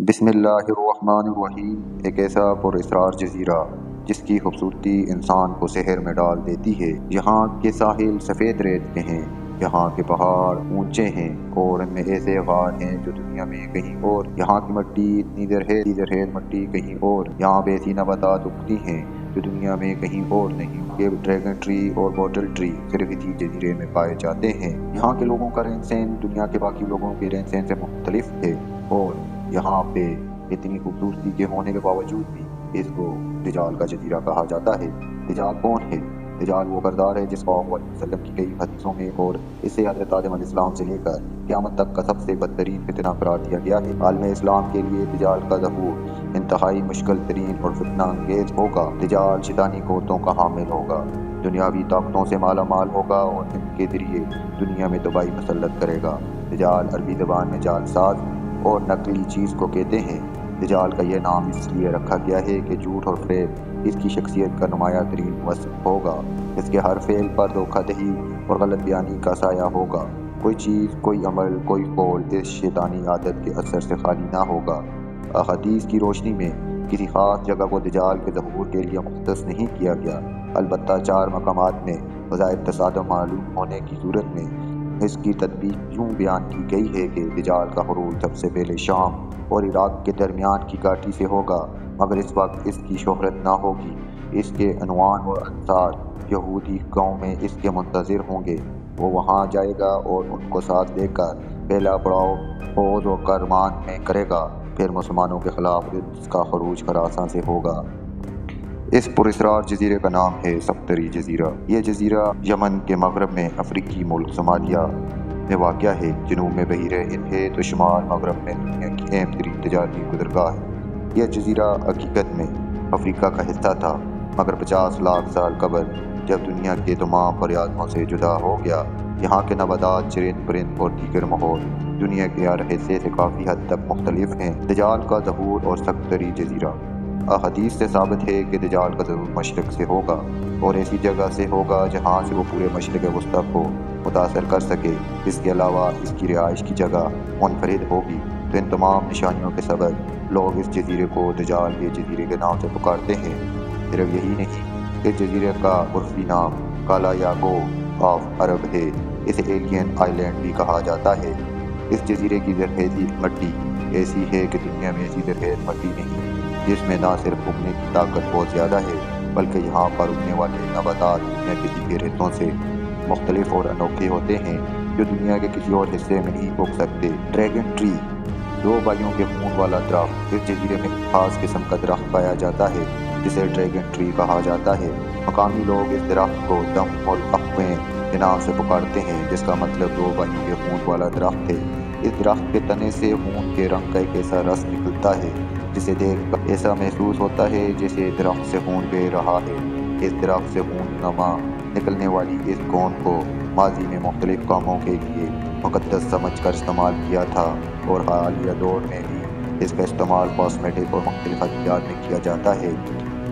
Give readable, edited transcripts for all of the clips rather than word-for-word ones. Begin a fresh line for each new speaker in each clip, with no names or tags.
بسم اللہ الرحمن الرحیم۔ ایک ایسا پر اسرار جزیرہ جس کی خوبصورتی انسان کو سحر میں ڈال دیتی ہے، جہاں کے ساحل سفید ریت کے ہیں، یہاں کے پہاڑ اونچے ہیں اور ان میں ایسے غار ہیں جو دنیا میں کہیں اور، یہاں کی مٹی اتنی زرخیز مٹی کہیں اور، یہاں پہ ایسی نباتات اگتی ہیں جو دنیا میں کہیں اور نہیں۔ یہ ڈریگن ٹری اور بوٹل ٹری صرف اسی جزیرے میں پائے جاتے ہیں۔ یہاں کے لوگوں کا رہن سہن دنیا کے باقی لوگوں کے رہن سہن سے مختلف ہے، اور یہاں پہ اتنی خوبصورتی کے ہونے کے باوجود بھی اس کو دجال کا جزیرہ کہا جاتا ہے۔ دجال کون ہے؟ دجال وہ کردار ہے جس کو صلی اللہ علیہ وسلم کی کئی حدیثوں میں اور اسے حضرت آدم علیہ السلام سے لے کر قیامت تک کا سب سے بدترین فتنہ قرار دیا گیا ہے۔ عالم اسلام کے لیے دجال کا ظہور انتہائی مشکل ترین اور فتنہ انگیز ہوگا۔ دجال شیطانی قوتوں کا حامل ہوگا، دنیاوی طاقتوں سے مالا مال ہوگا اور ان کے ذریعے دنیا میں تباہی مسلط کرے گا۔ دجال عربی زبان میں جال ساز اور نقلی چیز کو کہتے ہیں۔ دجال کا یہ نام اس لیے رکھا گیا ہے کہ جھوٹ اور فریب اس کی شخصیت کا نمایاں ترین وصف ہوگا۔ اس کے ہر فعل پر دھوکہ دہی اور غلط بیانی کا سایہ ہوگا۔ کوئی چیز، کوئی عمل، کوئی قول اس شیطانی عادت کے اثر سے خالی نہ ہوگا۔ احادیث کی روشنی میں کسی خاص جگہ کو دجال کے ظہور کے لیے مختص نہیں کیا گیا، البتہ 4 مقامات میں بظاہر تصادم معلوم ہونے کی صورت میں اس کی تطبیق یوں بیان کی گئی ہے کہ دجال کا خروج سب سے پہلے شام اور عراق کے درمیان کی گھاٹی سے ہوگا، مگر اس وقت اس کی شہرت نہ ہوگی۔ اس کے عنوان و انصار یہودی قوم میں اس کے منتظر ہوں گے۔ وہ وہاں جائے گا اور ان کو ساتھ لے کر پہلا پڑاؤ حوض و کرمان میں کرے گا، پھر مسلمانوں کے خلاف اس کا خروج خراساں سے ہوگا۔ اس پراسرار جزیرے کا نام ہے سقطری جزیرہ۔ یہ جزیرہ یمن کے مغرب میں افریقی ملک صومالیہ میں واقع ہے۔ جنوب میں بحیرہ ہند ہے تو شمال مغرب میں دنیا کی اہم ترین تجارتی گزرگاہ ہے۔ یہ جزیرہ حقیقت میں افریقہ کا حصہ تھا، مگر 50 لاکھ سال قبل جب دنیا کے تمام بر-اعظموں سے جدا ہو گیا، یہاں کے نباتات، چرند پرند اور دیگر ماحول دنیا کے ہر حصے سے کافی حد تک مختلف ہیں۔ دجال کا ظہور اور سقطری جزیرہ۔ احادیث سے ثابت ہے کہ دجال کا ظہور مشرق سے ہوگا اور ایسی جگہ سے ہوگا جہاں سے وہ پورے مشرق وسطیٰ کو متاثر کر سکے۔ اس کے علاوہ اس کی رہائش کی جگہ منفرد ہوگی، تو ان تمام نشانیوں کے سبب لوگ اس جزیرے کو دجال کے جزیرے کے نام سے پکارتے ہیں۔ صرف یہی نہیں، اس جزیرے کا عرفی نام کالا یعقوب آف عرب ہے۔ اسے ایلین آئلینڈ بھی کہا جاتا ہے۔ اس جزیرے کی زرخیزی مٹی ایسی ہے کہ دنیا میں ایسی زرخیز مٹی نہیں، جس میں نہ صرف اگنے کی طاقت بہت زیادہ ہے، بلکہ یہاں پر اگنے والے نباتات دنیا کے دیگر حصوں سے مختلف اور انوکھے ہوتے ہیں، جو دنیا کے کسی اور حصے میں نہیں اگ سکتے۔ ڈریگن ٹری، 2 بھائیوں کے خون والا درخت۔ اس جزیرے میں خاص قسم کا درخت پایا جاتا ہے جسے ڈریگن ٹری کہا جاتا ہے۔ مقامی لوگ اس درخت کو دم الاقویم کے نام سے پکارتے ہیں، جس کا مطلب 2 بھائیوں کے خون والا درخت ہے۔ اس درخت کے تنے سے خون کے رنگ کا ایک ایسا رس نکلتا ہے جسے دیکھ کر ایسا محسوس ہوتا ہے جیسے درخت سے خون بہہ رہا ہے۔ اس درخت سے خون نما نکلنے والی اس گوند کو ماضی میں مختلف کاموں کے لیے مقدس سمجھ کر استعمال کیا تھا، اور حالیہ دور میں بھی اس کا استعمال کاسمیٹک اور مختلف ادویات میں کیا جاتا ہے۔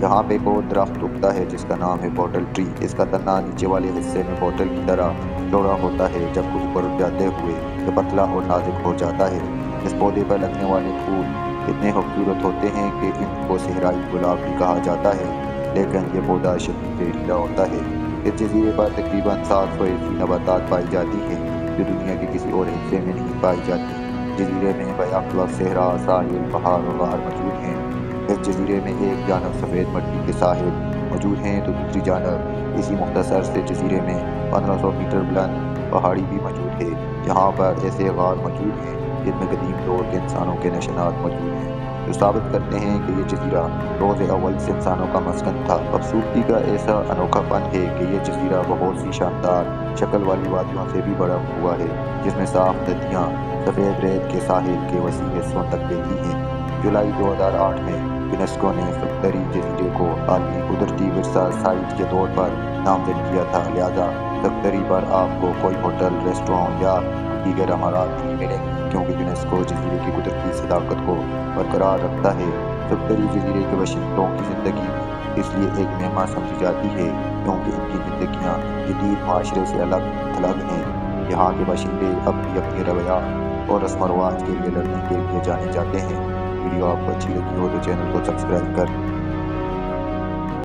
یہاں پہ ایک اور درخت اگتا ہے جس کا نام ہے بوٹل ٹری۔ اس کا تنا نیچے والے حصے میں بوٹل کی طرح چوڑا ہوتا ہے، جبکہ اوپر اٹھ جاتے ہوئے یہ پتلا اور نازک ہو جاتا ہے۔ اس پودے پر لگنے والے پھول اتنے خوبصورت ہوتے ہیں کہ ان کو صحرائی گلاب بھی کہا جاتا ہے، لیکن یہ پودا شدید زہریلا ہوتا ہے۔ اس جزیرے پر تقریباً 700 ایسی نباتات پائی جاتی ہیں جو دنیا کے کسی اور حصے میں نہیں پائی جاتی۔ جزیرے میں بیک وقت صحرا، ساحل، پہاڑ اور غار موجود ہیں۔ اس جزیرے میں ایک جانب سفید مٹی کے ساحل موجود ہیں تو دوسری جانب اسی مختصر سے جزیرے میں 1500 میٹر بلند پہاڑی بھی موجود ہے، جہاں پر ایسے غار موجود ہیں جن میں قدیم دور کے انسانوں کے نشانات موجود ہیں، جو ثابت کرتے ہیں کہ یہ جزیرہ روز اول سے انسانوں کا مسکن تھا۔ خوبصورتی کا ایسا انوکھا پن ہے کہ یہ جزیرہ بہت سی شاندار شکل والی وادیوں سے بھی بھرا ہوا ہے، جس میں صاف ندیاں سفید ریت کے ساحل کے وسیع حصوں تک بہتی ہیں۔ جولائی 2008 میں یونیسکو نے سقطری جزیرے کو عالمی قدرتی ورثہ سائٹ کے طور پر نامزد کیا تھا، لہٰذا سقطری پر آپ کو کوئی ہوٹل، ریسٹورانٹ یا دیگر عمارات نہیں ملیں گی، کیونکہ یونیسکو جزیرے کی قدرتی صداقت کو برقرار رکھتا ہے۔ سقطری جزیرے کے باشندوں کی زندگی اس لیے ایک معمار سمجھی جاتی ہے کیونکہ ان کی زندگیاں جدید معاشرے سے الگ تھلگ ہیں۔ یہاں کے باشندے اب بھی اپنے روایات اور رسم و رواج کے لیے لڑنے کے لیے جانے جاتے ہیں۔ ویڈیو آپ کو اچھی لگی ہو تو چینل کو سبسکرائب کر